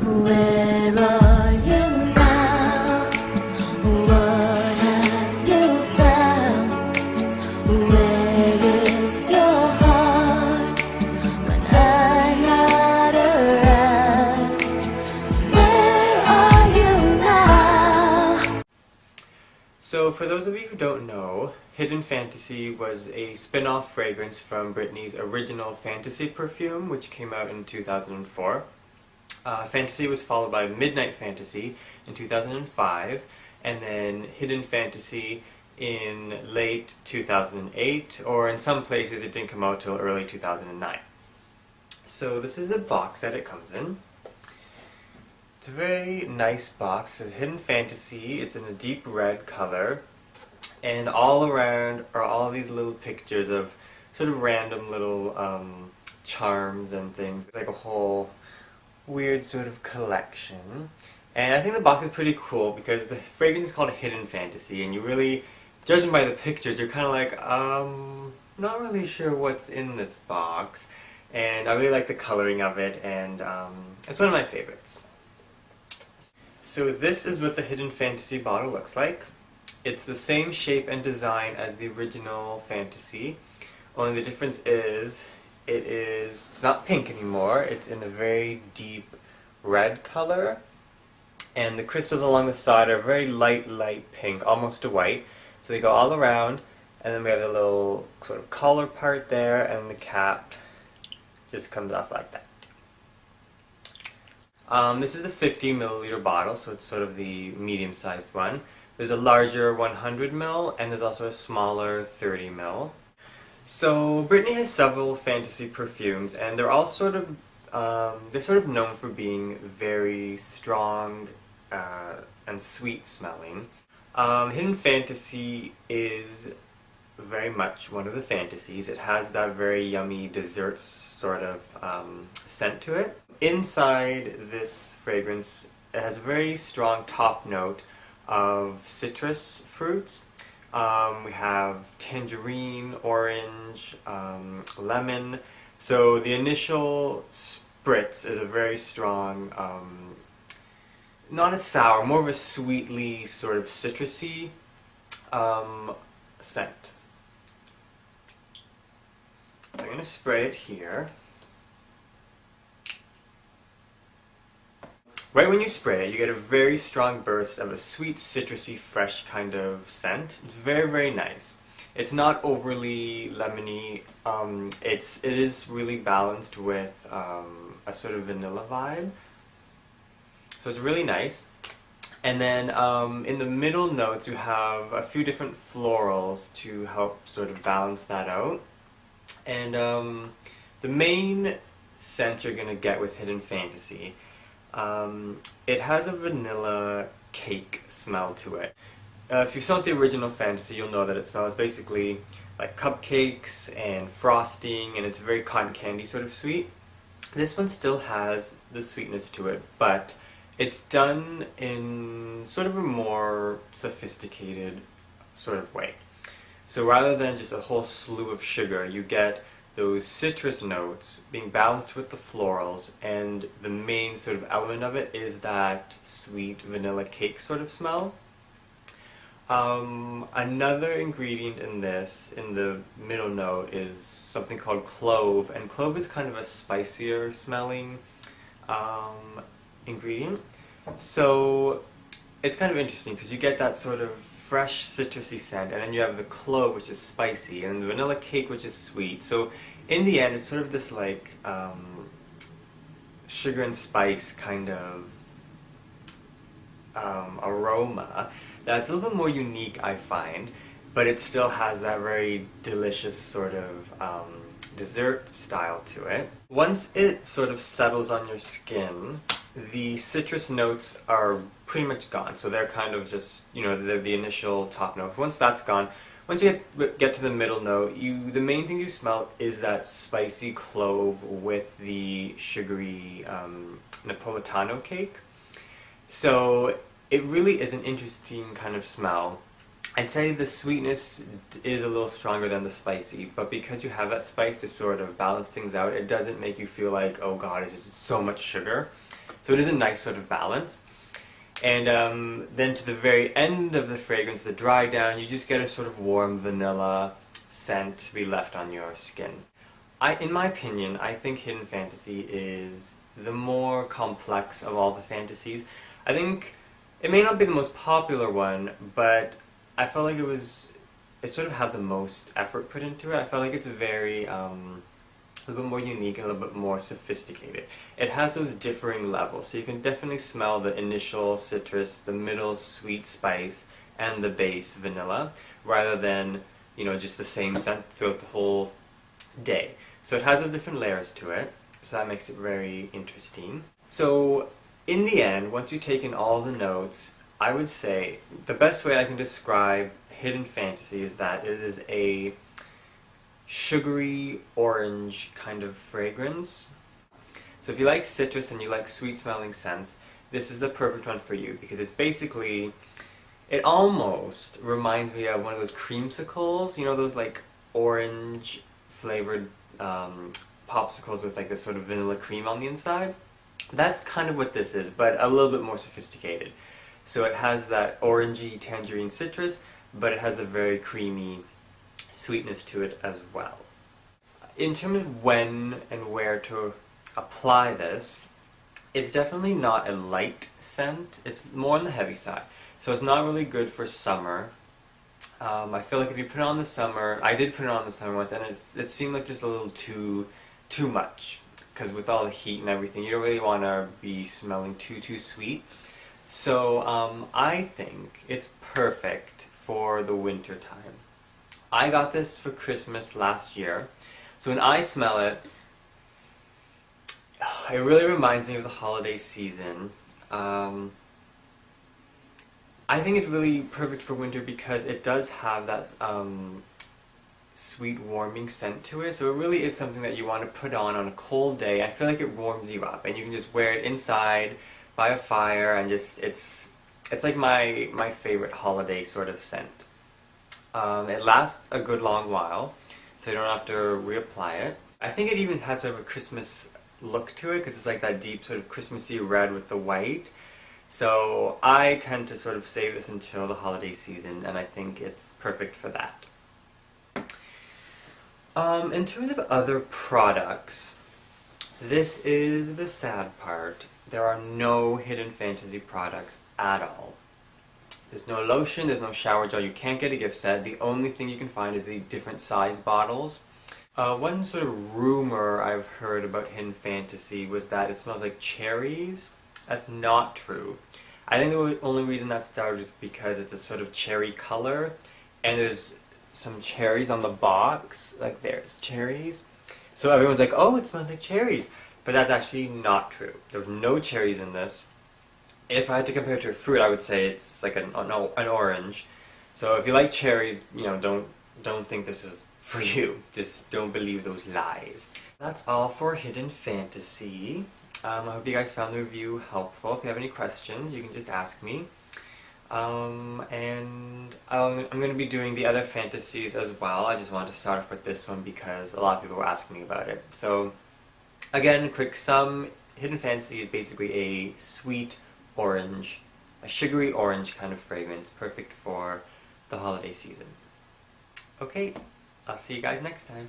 Where are you now? What have you found? Where is your heart when I'm not around? Where are you now? So for those of you who don't know, Hidden Fantasy was a spin-off fragrance from Britney's original Fantasy perfume, which came out in 2004. Fantasy was followed by Midnight Fantasy in 2005, and then Hidden Fantasy in late 2008, or in some places it didn't come out till early 2009. So this is the box that it comes in. It's a very nice box. It says Hidden Fantasy. It's in a deep red color. And all around are all these little pictures of sort of random little charms and things. It's like a whole weird sort of collection. And I think the box is pretty cool because the fragrance is called Hidden Fantasy, and you really, judging by the pictures, you're kind of like, not really sure what's in this box. And I really like the coloring of it, and it's one of my favorites. So this is what the Hidden Fantasy bottle looks like. It's the same shape and design as the original Fantasy, only the difference is it's not pink anymore, it's in a very deep red color, and the crystals along the side are very light pink, almost to white, so they go all around, and then we have the little sort of collar part there, and the cap just comes off like that. This is the 50 milliliter bottle, so it's sort of the medium-sized one. There's a larger 100 ml, and there's also a smaller 30 ml. So Britney has several Fantasy perfumes, and they're all sort of known for being very strong and sweet smelling. Hidden Fantasy is very much one of the fantasies. It has that very yummy dessert sort of scent to it. Inside this fragrance, it has a very strong top note of citrus fruits. We have tangerine, orange, lemon. So the initial spritz is a very strong, not a sour, more of a sweetly sort of citrusy scent. So I'm going to spray it here. Right when you spray it, you get a very strong burst of a sweet, citrusy, fresh kind of scent. It's very, very nice. It's not overly lemony. It is really balanced with a sort of vanilla vibe. So it's really nice. And then in the middle notes, you have a few different florals to help sort of balance that out. And the main scent you're going to get with Hidden Fantasy, it has a vanilla cake smell to it. If you smelled the original Fantasy, you'll know that it smells basically like cupcakes and frosting, and it's very cotton candy sort of sweet. This one still has the sweetness to it, but it's done in sort of a more sophisticated sort of way. So rather than just a whole slew of sugar, you get those citrus notes being balanced with the florals, and the main sort of element of it is that sweet vanilla cake sort of smell. Another ingredient in this, in the middle note, is something called clove, and clove is kind of a spicier smelling ingredient. So it's kind of interesting because you get that sort of fresh citrusy scent, and then you have the clove, which is spicy, and the vanilla cake, which is sweet. So in the end, it's sort of this like sugar and spice kind of aroma that's a little bit more unique, I find, but it still has that very delicious sort of dessert style to it. Once it sort of settles on your skin, the citrus notes are pretty much gone. So they're kind of just, you know, the initial top note. Once that's gone, once you get to the middle note, the main thing you smell is that spicy clove with the sugary Napolitano cake. So it really is an interesting kind of smell. I'd say the sweetness is a little stronger than the spicy, but because you have that spice to sort of balance things out, it doesn't make you feel like, oh god, it's just so much sugar. So it is a nice sort of balance. And then to the very end of the fragrance, the dry down, you just get a sort of warm vanilla scent to be left on your skin. In my opinion, I think Hidden Fantasy is the more complex of all the fantasies. I think it may not be the most popular one, but I felt like it sort of had the most effort put into it. I felt like it's very, a little bit more unique and a little bit more sophisticated. It has those differing levels, so you can definitely smell the initial citrus, the middle sweet spice, and the base vanilla, rather than, just the same scent throughout the whole day. So it has those different layers to it, so that makes it very interesting. So in the end, once you take in all the notes, I would say the best way I can describe Hidden Fantasy is that it is a sugary orange kind of fragrance. So if you like citrus and you like sweet smelling scents, this is the perfect one for you, because it's basically, it almost reminds me of one of those creamsicles, those like orange flavored popsicles with like this sort of vanilla cream on the inside. That's kind of what this is, but a little bit more sophisticated. So it has that orangey tangerine citrus, but it has a very creamy sweetness to it as well. In terms of when and where to apply this, it's definitely not a light scent. It's more on the heavy side. So it's not really good for summer. I feel like if you put it on the summer, I did put it on the summer once, and it seemed like just a little too much. Because with all the heat and everything, you don't really want to be smelling too sweet. So I think it's perfect for the winter time. I got this for Christmas last year, so when I smell it, it really reminds me of the holiday season. I think it's really perfect for winter because it does have that sweet warming scent to it, so it really is something that you want to put on a cold day. I feel like it warms you up, and you can just wear it inside by a fire, and just it's like my favorite holiday sort of scent. It lasts a good long while, so you don't have to reapply it. I think it even has sort of a Christmas look to it, because it's like that deep sort of Christmassy red with the white. So I tend to sort of save this until the holiday season, and I think it's perfect for that. In terms of other products, this is the sad part. There are no Hidden Fantasy products at all. There's no lotion, there's no shower gel, you can't get a gift set. The only thing you can find is the different size bottles. One sort of rumor I've heard about Hidden Fantasy was that it smells like cherries. That's not true. I think the only reason that started is because it's a sort of cherry color, and there's some cherries on the box, like there's cherries. So everyone's like, oh, it smells like cherries. But that's actually not true. There's no cherries in this. If I had to compare it to a fruit, I would say it's like an orange. So if you like cherries, don't think this is for you. Just don't believe those lies. That's all for Hidden Fantasy. I hope you guys found the review helpful. If you have any questions, you can just ask me. And I'm going to be doing the other fantasies as well. I just wanted to start off with this one because a lot of people were asking me about it. So, again, quick sum. Hidden Fantasy is basically a sweet orange, a sugary orange kind of fragrance, perfect for the holiday season. Okay, I'll see you guys next time.